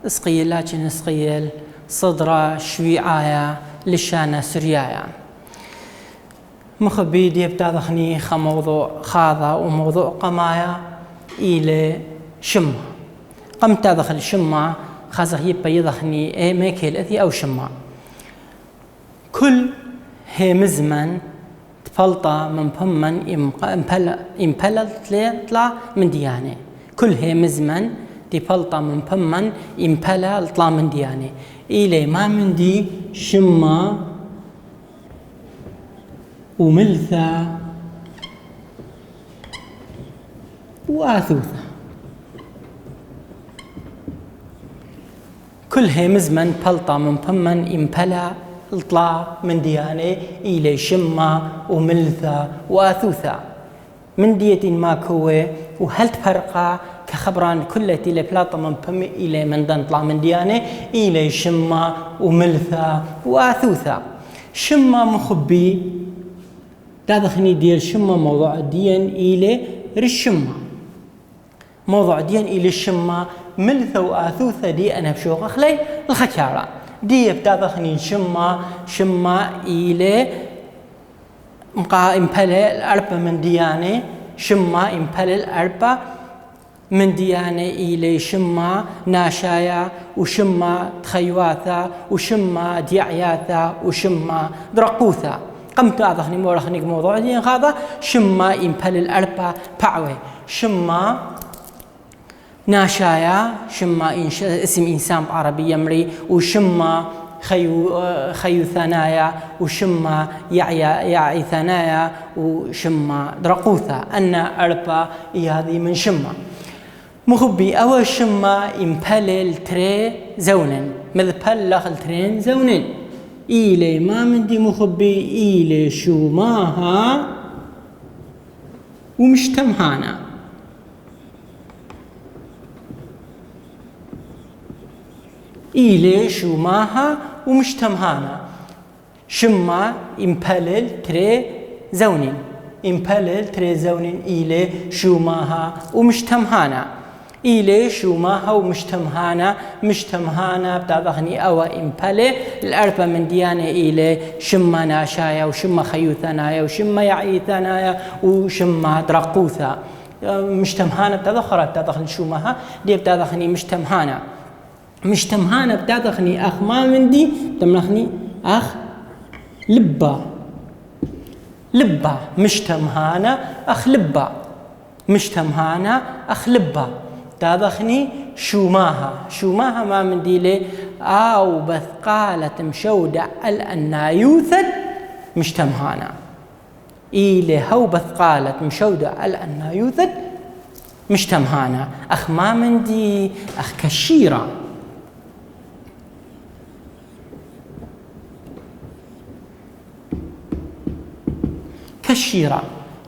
سقيل لكن سقيل صدرة شويعايا لشانة سريايا مخبي دي بتاذخني موضوع خاضة وموضوع قمايا إلى شمة قم تاذخل شمة خازخ يبا يذخني ميكيل أثي أو شمة كل هي مزمن تفلطة من بمن إمبلت لطلع من ديانة كل هي مزمن تفلطة من بمن إمبلا لطلع من ديانة إلي ما من دي شمة وملثة وآثوثة كل هي مزمن بلطة من بمن إمبلا لطلع من ديانة إلي شمة وملثة وآثوثة من دية ما كوي وهل تفرقا كخبران كلتي لبلاطة من بم إلى من دان طلع من ديانة إلى شمة وملثة وآثوثة شمة مخبي تادخني ديال شمة موضوع ديان إلى رشمة موضوع ديان إلى الشمة ملثة وآثوثة دي أنا بشوق أخلي الخكارة دي بتادخني شمة إلى مقا إمبالي الأربع من ديانة شمة إمبالي الأربع من ديانة إلى شمة ناشايا وشمة تخيواثا وشمة ديعياثا وشمة درقوثا قمت أعطخني مورخني موضوع دين هذا شمة إمبالي الأربع باعوي شمة ناشايا شمة اسم إنسان بعربي يمري وشمة خيو ثنايا وشمة يعي ثنايا وشمة درقوثة أن أربا هذه من شمة مخبي أول شمة إمبالي التري زونن مذبل لخل ترين زونن إلي ما من دي مخبي إلي شو ماها ومشتمهانا إلي شو ماها ومشتمهانا شمة إمبالل تري زونين إمبالل تري زونين إلي شو ماها ومشتمهانا إلي شو ماها ومشتمهانا مشتمهانا بتاذخني أوا إمبالي الأربع من ديانة إلي شمة ناشايا وشمة خيوثنايا وشمة يعيثنايا وشمة درقوثا مشتمهانا بتاذخني شو ماها دي بتاذخني مشتمهانا بتاذخني أخ ما من دي تملخني أخ لبا مشتمهانا أخ مشتمهانا أخ لبا تاذخني شوماها ما من دي لي أو بثقالة مشودة الأنايوثد مشتمهانا إلي هو بثقالة مشودة الأنايوثد مشتمهانا أخ ما من دي أخ كشيرة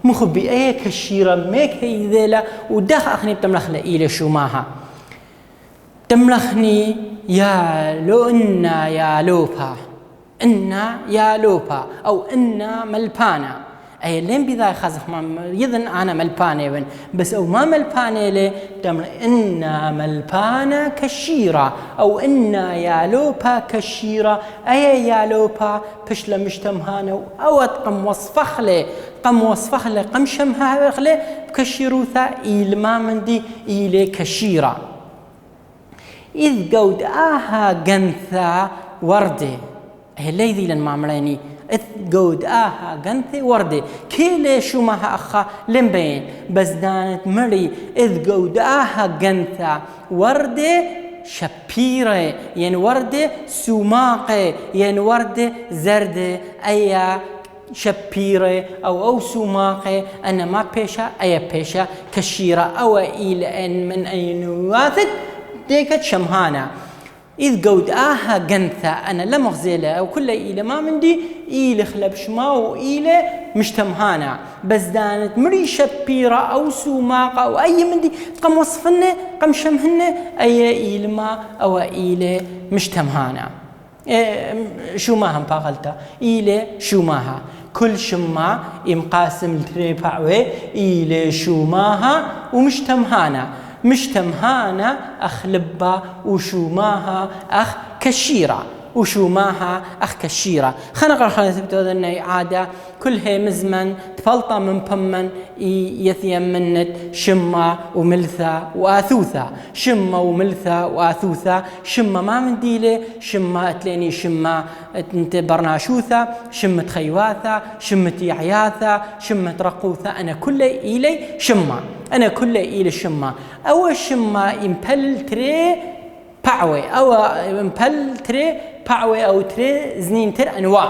مخبي أي كشيرة ميك هي ذيلا ودخ أخني بتملخنا إلى شو ماها تملخني يا لو إنا يا لوبا إنا يا لوبا أو إنا ملبانا أي لين بذا خازخ ما يظن أنا ملبانة بس أو ما ملبانة لي تملخ إنا ملبانا كشيرة أو إنا يا لوبا كشيرة أي يا لوبا بشلا مشتمهانا أو قم وصفخلي قم شمها خلي كشيروثا إل ما مندي إلي كشيرة إذ قود قنثا وردي هي ذي لن معمليني إذ قود قنثي وردي كيلي شو ماها أخا لمبين بس دانت مري إذ قود قنثا وردي شبيرة ين وردي سوماقي ين وردي زردي أي شبيرة أو سوماقي أنا ما بيشا أي بيشا كشيرة أو إلى أن من أي نواثد ديكت شمهانا إذ قود آها قنثا أنا لم أغزيله أو كل إلى ما مندي إلى خلب شما وإلى مشتمهانا بس دانت مريشة بيرا أو سوماقة أو أي مندي قم وصفنا قم شمهنا أي إلى ما أو إلى مشتمهانا شو ماهم باغلتا إلى شو ماها كل شما يمقاسم التريبعوي إلى شو ماها ومشتمهانا مشتمهانا أخ لبا وشوماها أخ كشيرة وشوماها أخ كشيرة خلنا نقرأ خلنا تبتو ذني عادة كلها مزمن تفلطة من بمن يثيم منت شمة وملثة وآثوثة شمة وملثة وآثوثة شمة ما من ديلة شمة تليني شمة انت برناشوثة شمة خيواثة شمة يعياثة شمة رقوثة أنا كل إلي شمة أنا كل إلي شمة أو شمة يمبل تري باعوي أو يمبل تري باعوي أو تري زنين تر أنواع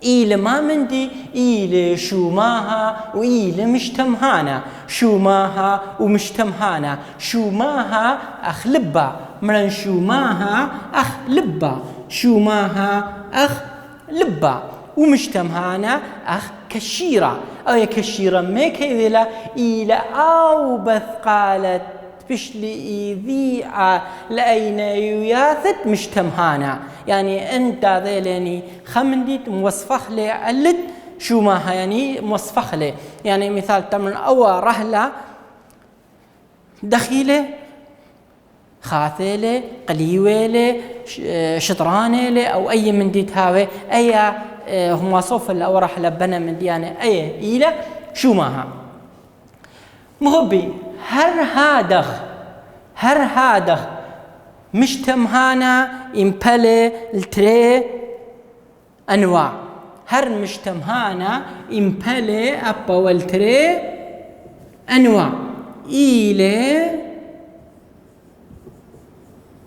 إلى ما مندي إلى شوماها وإلى مشتمهانا شوماها ومشتمهانا شوماها أخ لبا مرن شوماها أخ لبا شوماها أخ لبا ومشتمهانا أخ كشيرة أو يا كشيرة ما كذلا إلى أو بث قالت بشلي ذيعة لأين ياثت مشتمهانا يعني أنت ذيلني خمنديت موصفخ لي علت شو ماها يعني موصفخ لي يعني مثال تمن أو رهلة دخيلة خاثيلة قليويلة شطرانيلة أو أي من ديت هاوي أي هم وصف أو رحلة بنا من ديانة أي إلى شو ماها مغبي هر هادخ مشتمهانا إمبالي التري أنواع هر مشتمهانا إمبالي أبا والتري أنواع إلى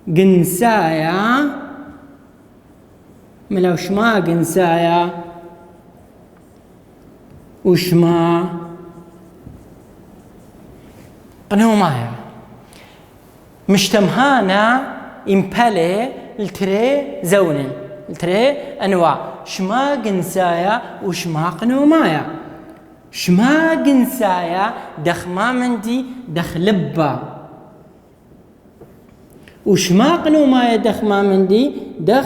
جنسايا ملو شما جنسايا وشما قنومايا مشتمهانا إمبالي التري زونن التري أنواع شما جنسايا وشما قنومايا شما جنسايا دخ ما مندي دخ لبا وشما قنومايا دخ ما مندي دخ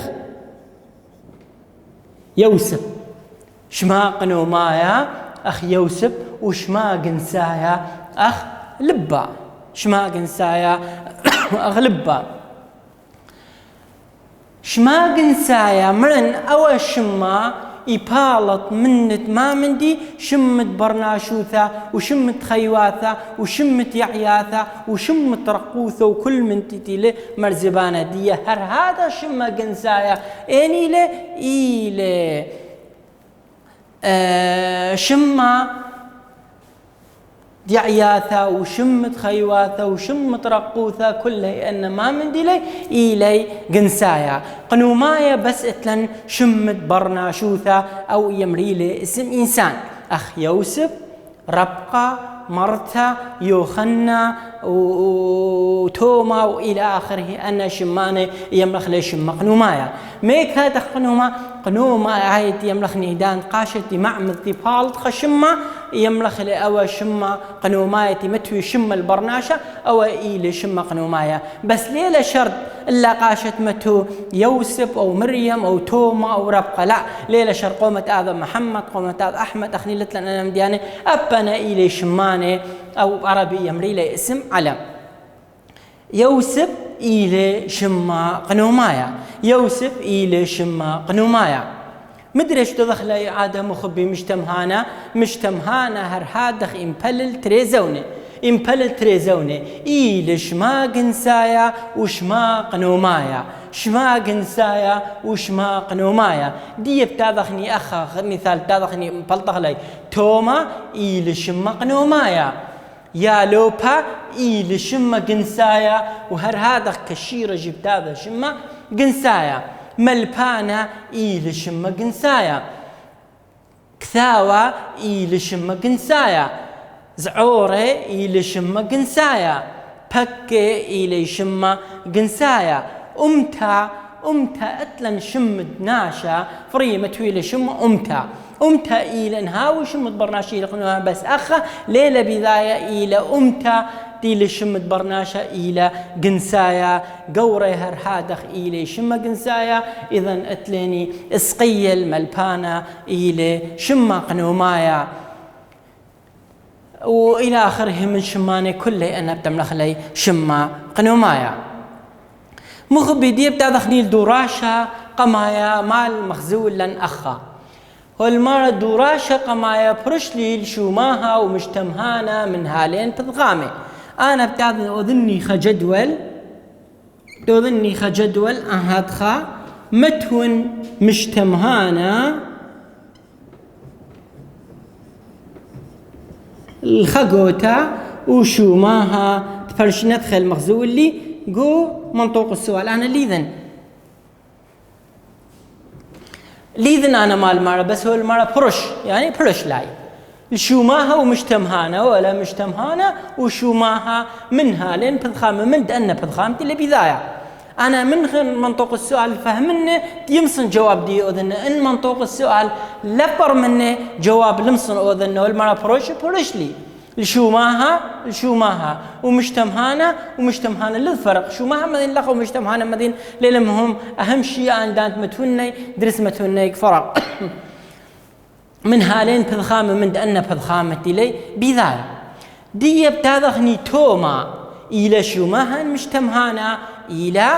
يوسف شما قنومايا أخ يوسف وشما جنسايا أخ لبا شما جنسايا أخ لبا شما جنسايا مرن أو شما إبالط منت ما مندي شمت برناشوثة وشمت خيواثة وشمت يعياثة وشمت رقوثة وكل من تتيله مرزبانة دي هر هذا شما جنسايا إني له إيله شما دعياثة وشمت خيواثة وشمت رقوثة كلها أن ما من دلي إلي جنسايا قنومايا بس اتلن شمت برناشوثة أو يمريلي اسم إنسان أخ يوسف ربقة مرتا يوخنا وتوما وإلى آخره أن شماني يملخ لي شم قنومايا ميك هذا قنوما عايد يملخ نيدان قاشتي معمل ثيبالت خشمة يملخ لي أو شمة قنومايا متوي شم البرناشة أو إلى شم قنومايا بس ليلة شرط إلا قاشت متو يوسف أو مريم أو توما أو ربقة لا ليلة شرط قومة آذى محمد قومة آذى أحمد أخني لتلن أنا مدياني أبنا إلى شماني أو عربي يمري لي اسم علم يوسف إلى شما قنومايا يوسف إلى شما قنومايا مدري ايش تدخل عاده مخبي مشتمهانا هر هادخ إمبلل تريزوني إلى شما جنسايا وشما قنومايا شما جنسايا وشما قنومايا دي بتاذخني أخا مثال تاذخني مبلطخ توما إلى شما قنومايا يا لوبا إلى شما جنسايا وهر هذا كشيرة جبت هذا شما جنسايا ملبانا إلى شما جنسايا كثاوة إلى شما جنسايا زعورة إلى شما جنسايا بكة إلى شما جنسايا أمتا أتلن شمد ناشا فريمة تويلة شم أمتا إلى نهاوي شمد برناشي لقنوها بس أخا ليلة بداية إلى أمتا ديل شمد برناشا إلى جنسايا قوري هرحادخ إلى شم جنسايا إذن أتلني اسقيل ملبانا إلى شم قنومايا وإلى آخره من شماني كله أنا بتملخلي شما قنومايا مخبي دي بتاع دخنيل دوراشا قمايا مال مخزول لن أخا والمرة دوراشا قمايا برشليل شوماها ومجتمهانا من هالين تضغامي أنا بتاع أظني خجدول أهادخا متون مجتمهانا الخقوتا وشوماها تفرش ندخل مخزول لي جو منطوق السؤال أنا ليذن أنا مال مرة بس هو المرة يعني برش لاي الشوماها ومجتمهانا ولا مجتمهانا وشوماها منها لين بضخامة من دأنا بضخامتي اللي بداية أنا من منطوق السؤال فهمني يمصن جواب دي أذن إن منطوق السؤال لبر مني جواب لمصن أذن والمرة برش لي الشوماها ومجتمهانا للفرق شوماها مدين لقوا ومجتمهانا مدين للمهم أهم شيء عندنا متوني درس متوني فرق من هالين بضخامة من دأنا بضخامتي لي بذاية دي بتاذخني توما إلى شوماها مجتمهانا إلى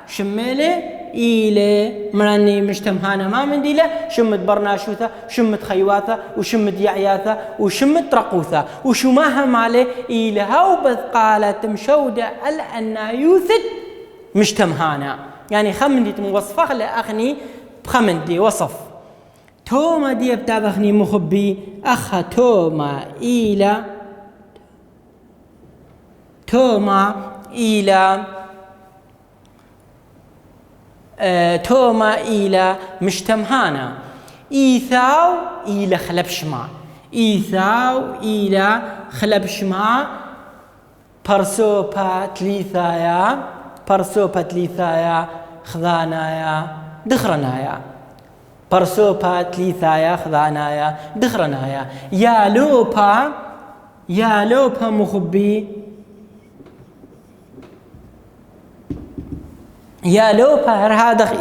شمالة إلى مراني مجتمهانا ما من ديله شمت برناشوثة شمت خيواثة وشمت يعياثة وشمت رقوثة وشماها مالي إلى هاوبث قالت مشودة الأنا يوثد مجتمهانا يعني خمن دي موصفة لأخني بخمن دي وصف توما دي بتاذخني مخبي أخا توما إلى مجتمهانا إيثاو إلى خلبشما برسوبا تليثايا خذانايا دخرنايا يا لوبا مخبي يا لوبا هر هادخ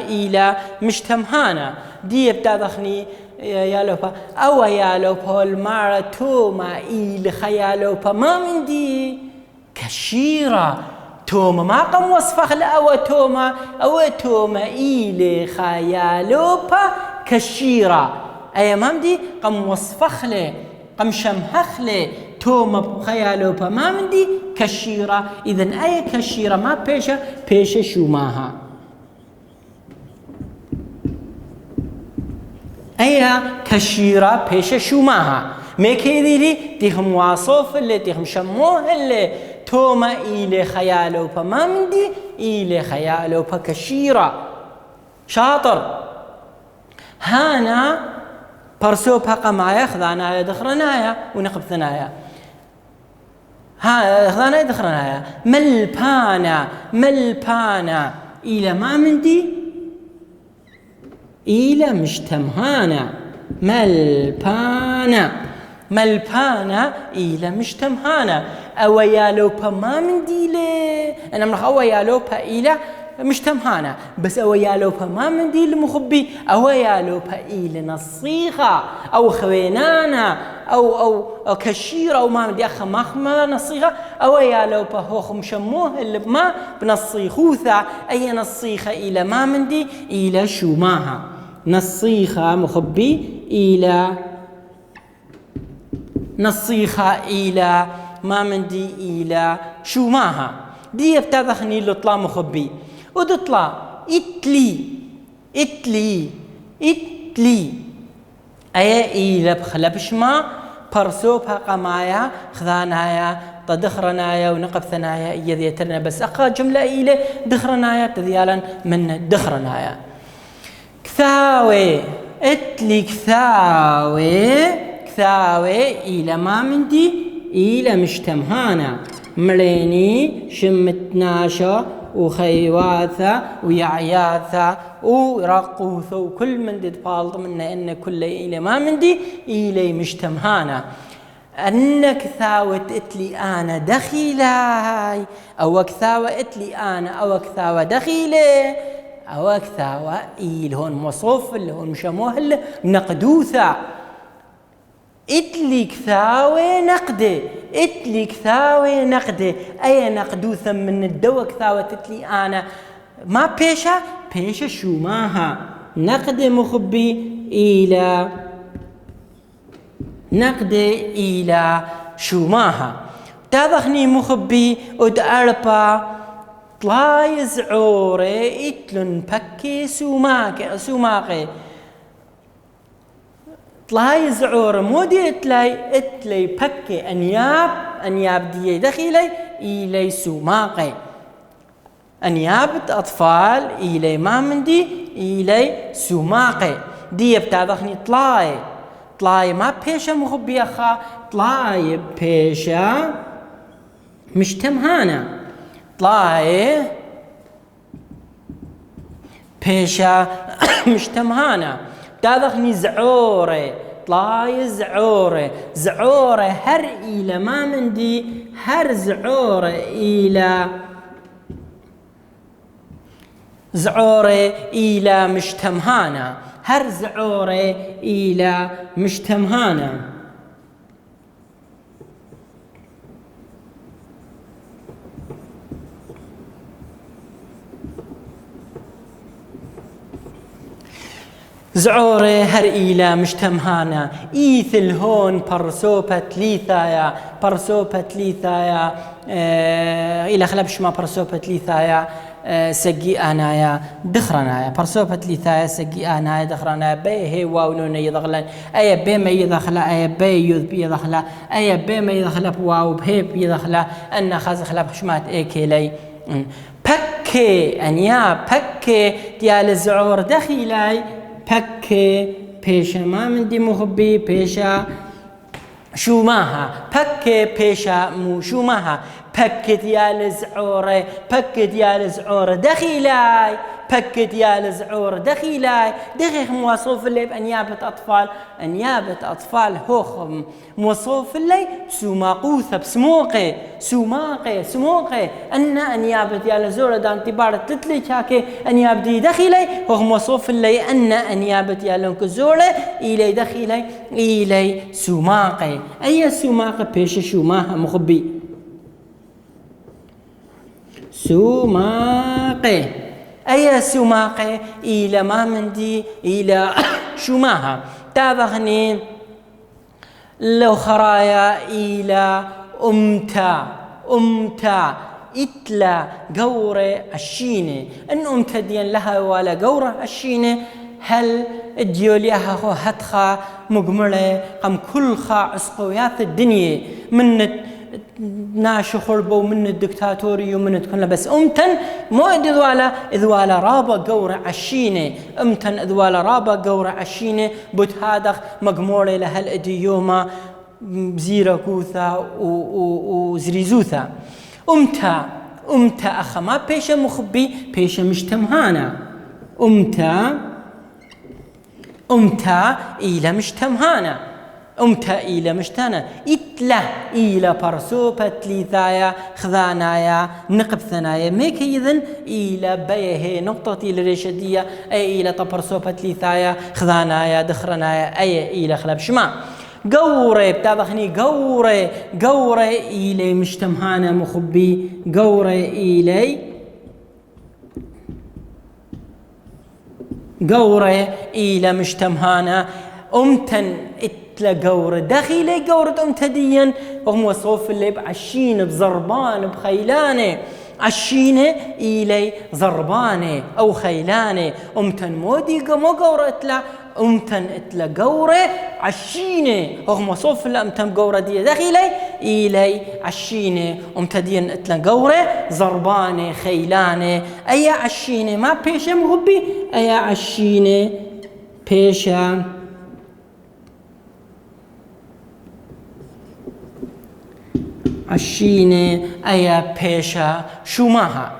إلى مجتمهانا دي بتادخني يا لوبا أو يا لوبا المارة توما إلى خيالوبا ما من دي كشيرة توما ما قم وصفخ لأو توما إلى خيالوبا كشيرة أي ما دي قم وصفخ لي قم شمهخ لي توما بخيالوبا ما من دي كشيرة إذن أي كشيرة ما بيشة شوماها أي كشيرة بيشة شوماها ما كيدي لي تيهم واصف اللي تيهم شموه اللي توما إلى خيالوبا ما من دي إلى خيالوبا كشيرة شاطر هانا برسوبها قمايا خذانايا دخرنايا ونقب ثنايا خذانايا دخرنايا ملبانا إلى ما من دي إلى مجتمهانا ملبانا إلى مجتمهانا أو يا لوبا ما من دي لي أنا مرخ أو يا لوبا إلى مجتمهانا بس أو يا لوبا ما من دي المخبي أو يا لوبا إلى نصيخة أو خوينانا أو كشيرة أو ما من دي أخا مخمة نصيخة أو يا لوبا هو خمشموه اللي ما بنصيخوثة أي نصيخة إلى ما من دي إلى شوماها نصيخة مخبي إلى ما من دي إلى شوماها دي بتاذخني لطلا مخبي ودطلا إتلي أي إلى بخلبشما برسوبها قمايا خذانايا تدخرنايا ونقب ثنايا إيذي ترنا بس أقا جملة إلى دخرنايا تذيالا من دخرنايا كثاوي إتلي كثاوي إلى ما من دي إلى مشتمهانا مريني شمتناشا وخيواثا ويعياثا ورقوثا وكل من دي تفالط منا إن كل إلى ما من دي إلي مشتمهانا أنك ثاوت إتلي أنا دخيلاي أو كثاوة إتلي أنا أو كثاوة دخيلة أو كثاوة إيل هون مصوف اللي هون مشموه نقدوثا إتلي كثاوة نقدة إتلي كثاوة نقدة أي نقدوثا من الدو كثاوة إتلي أنا ما بيشا شو ماها نقدة مخبي إلى نقدة إلى شو ماها تاضخني مخبي ودأربا طلايز عوري إتلن بكي سوماقي طلايز عور مودي إتلي بكي أنياب دي دخيلي إلي سوماقي أنياب أطفال إلي ما مندي إلي سوماقي دي بتاضخني طلاي ما بيشا مخبي أخا طلاي بيشا مشتمهانا طلاي بيشا مشتمهانا تاضخني زعوري طلاي زعوري هر إلى ما مندي هر زعوري إلى مشتمهانا هر زعوري إلى مشتمهانا زعوري هر إلى مشتمهانا إيثل هون برسوبت ليثايا إلى خلبش ما برسوبت ليثايا سجي أنايا دخرنايا برسوبت ليثايا سجي أنايا دخرنايا بي هي واونون يدخلن أي بي ما يدخل أي بي يذ بيدخل أي بي ما يدخل بواو بهي بيدخل أن خاز خلب حشمات إيكيلي بكي أنيا بكي ديال الزعور دخيلاي بكي بيشا ما من دي مخبي بيشا شو ماها بكي بيشا مو شو ماها بكي ديال زعور دخيلاي بكي ديال زعور دخيلاي دقيق موصوف اللي بأنيابة أطفال هوخم موصوف اللي سوماقوثة بسموقي سموقي أن أنيابة ديال زعور دان تبارة تتلي شاكي أنياب دي دخيلاي هو موصوف اللي أن أنيابة ديال زعور إلي دخيلاي إلي سوماقي أي سوماقي بيش شو ماها مخبي سوماقي أي سوماقي إلى ما مندي إلى شماها تابغني لو خرايا إلى أمتا إتلا قورة الشينة أن أمتا ديان لها ولا قورة الشينة هل الديوليها هو هتخا مقمرة قم كل خا عسقويات الدنيا من ناشو خربو من الدكتاتوري ومن تكون بس أمتن مو إذوالا رابا قورة عشينة أمتن إذوالا رابا قورة عشينة بتهادخ مقمورة لهالإديوما بزيرة كوثا وزريزوثا أمتا أخا ما بيشا مخبي بيشا مشتمهانا أمتا إلى مشتمهانا أمتا إلى مشتانا إتلا إلى برسوبة ليثايا خذانايا نقب ثنايا ميك إذن إلى بيه نقطة الرشدية أي إلى برسوبة ليثايا خذانايا دخرنايا أي إلى خلاب شما قوري بتابخني قوري إلي مشتمهانا مخبي قوري إلى مشتمهانا أمتن إتلا قورة دخيلي قورة أمتديا وهم وصوف اللي بعشين بزربان بخيلانة عشينة إلي زربانة أو خيلانة أمتن مودي مو قورة إتلا أمتن إتلا قورة عشينة وهم وصوف اللي أمتن قورة دي دخيلي إلي عشينة أمتديا إتلا قورة زربانة خيلانة أي عشينة ما بيشا مغبي أي عشينة بيشا عشينة أيا بيشا شوماها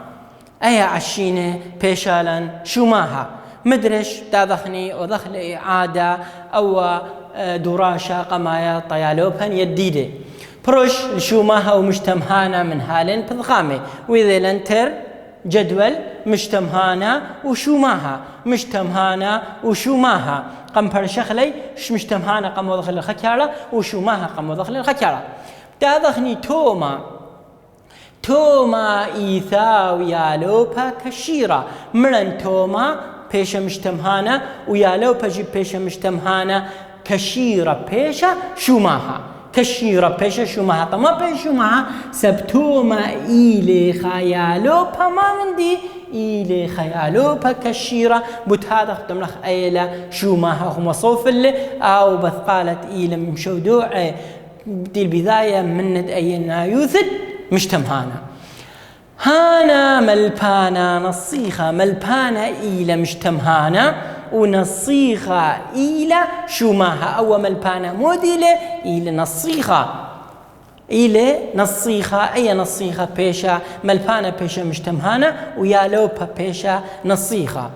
أيا عشينة بيشالا شوماها مدرش تادخني ودخل إعادة أو دراشة قمايا طيالوبهن يديدة بروش لشوماها ومجتمهانا من هالين بضغامي وإذا لنتر جدول مجتمهانا وشوماها مجتمهانا وشوماها قم برشخلي مجتمهانا قم ودخل الخكارة وشوماها قم ودخل الخكارة تادخني توما إيثا ويالوبا كشيرة مرن توما بيشا مجتمهانا ويالوبا جي بيشا مجتمهانا كشيرة بيشا شوماها كشيرة بيشا شوماها طما بيشا شوماها سبتوما إيلي خيالوبا ما مندي إيلي خيالوبا كشيرة بتهذا ختم لخ أيلا شوماها هم صوف اللي أو بثقالة إيلا مشودوع دي البداية منت أينا يوثد مجتمهانا هانا ملبانا نصيخة ملبانا إيلا مجتمهانا ونصيخة إيلا شوماها أو ملبانا موديلة إيلا نصيخة إيلا نصيخة أي نصيخة بيشا ملبانا بيشا مجتمهانا ويالوبا بيشا نصيخة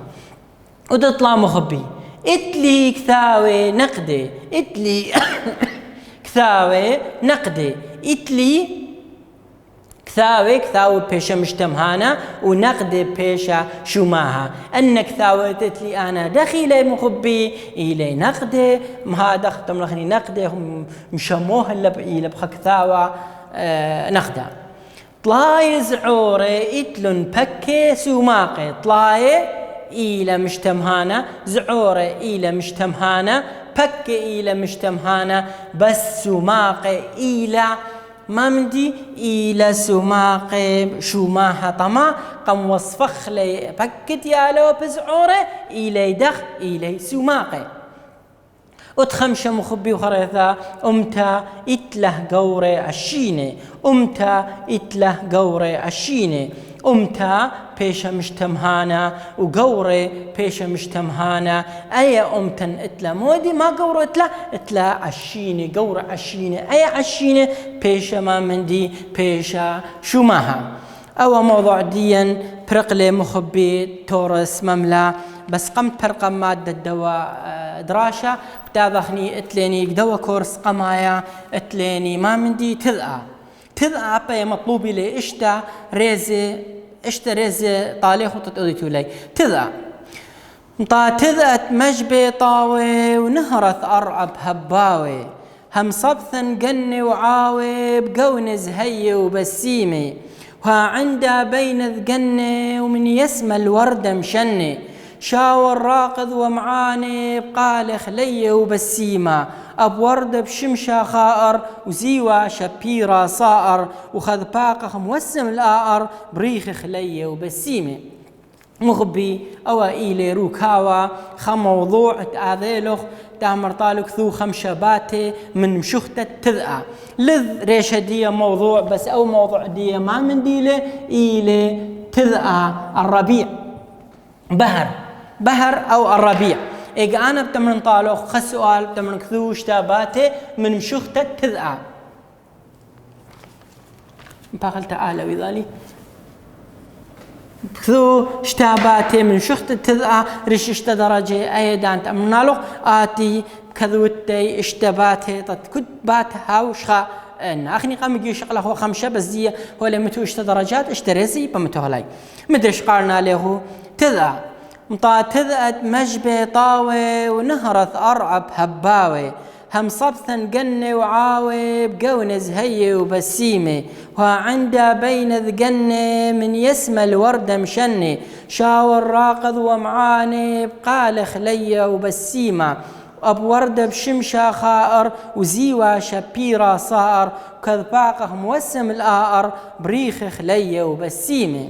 وتطلع مخبي إتلي كثاوي نقدي إتلي كثاوي نقدي إتلي كثاوي بيشا مجتمهانا ونقدي بيشا شوماها أن كثاوي تتلي أنا دخيلي مخبي إلي نقدي هذا ختم لخني نقدي هم مشموه اللي بخ كثاوى نقدا طلاي زعوري إتلن بكي سوماقي طلاي إلى مجتمهانا زعوري إلى مجتمهانا بكي إلى مجتمهانا بس سوماقي إلى ما مندي إلى سماقي شوماها طما قم وصفخ لي بكت يالو بزعورة إلي دخ إلي سماقي أتخمش مخبي وخريثا أمتا إتله قوري عشيني أمتا إتله قوري عشيني أمتا بيشا مجتمهانا وقوري بيشا مجتمهانا أي أمتن إتلا مودي ما قورو إتلا عشيني قوري عشيني أي عشيني بيشا ما مندي بيشا شوماها أو موضوع ديا برقلي مخبي تورس مملا بس قمت برقم مادة دواء دراشة بتاذخني اتليني دواء كورس قمايا اتليني ما مندي تذقى بي مطلوبي لي اشتا ريزي طالي خطط أوديتو لي تذقى تذقت مجبي طاوي ونهرث أرعب هباوي هم صبثن قني وعاوي بقونز هي وبسيمي وها عندا بين ذقني ومن يسمى الوردة مشني شاور راقض ومعاني بقال خلي وبسيمة أب وردة بشمشة خائر وزيوة شبيرة صائر وخذ باقة موسم الآر بريخ خلي وبسيمة مغبي أو إيلي روكاوا موضوع تآذيلخ تامر طالك ذو خمشباتي من مشختة تذقى لذ ريشة دي موضوع بس أو موضوع دي ما من ديله إيلي تذقى الربيع بهر أو الربيع إيجا أنا بتمن طالوخ خسؤال بتمن كذو شتاباتي من مشختة تذقى بقل تعالى وذالي كذو شتاباتي من شختة تذقى رششت درجة أيضا تمنى له آتي كذوتي اشتباتي تتكد باتها وشخا ان اخني قام يجي شغله هو خمسه بس دي هو لما توشت درجات اشتريسي بمتهلاي مدري قالنا له تذا مطا تذأت مجبي طاوي ونهرث أرعب هباوي هم صبثن قني وعاوي بقونز هي وبسيمي وعندا بين ذقني من يسمى الوردة مشني شاور راقض ومعاني بقال خلية وبسيمة أب وردة بشمشة خائر وزيوة شبيرة صائر وكذباقه موسم الآر بريخ خلية وبسيمة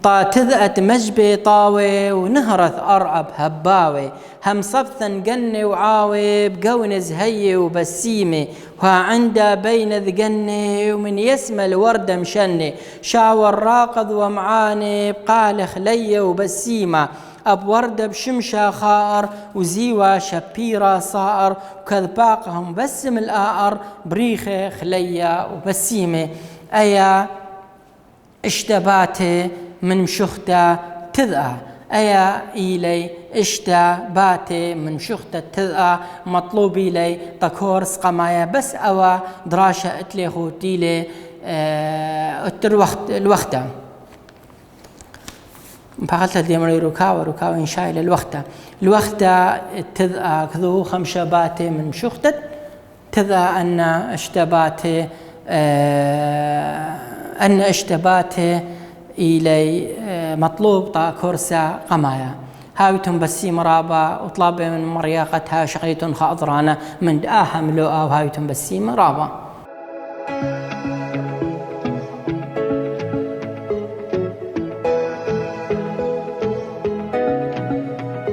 تذأت مجبي طاوي ونهرث أرعب هباوي هم صبثن قني وعاوي بقونز هي وبسيمي وعندا بين ذقني ومن يسمى الوردة مشني شاور راقض ومعاني بقال خلية وبسيمة أب وردة بشمشة خائر وزيوة شبيرة صائر وكذباقهم بسم الآئر بريخة خلية وبسيمة أيا اشتباتي من مشختة تذأ أيا إلي اشتباتي من مشختة تذأ مطلوب إلي تكورس قمايا بس أوا دراشة اتلي خوتيلي الوقت بقلت ديمري ركاو إن شاء الله الوقت تذأ كذو خمشباتي من مشختة تذأ أن اشتباتي إلي مطلوب طا كورسا قمايا هاويتم بسي مرابا وطلاب من مرياقتها شقيت خاضرانة من دآها ملوءا وهاويتم بسي مرابا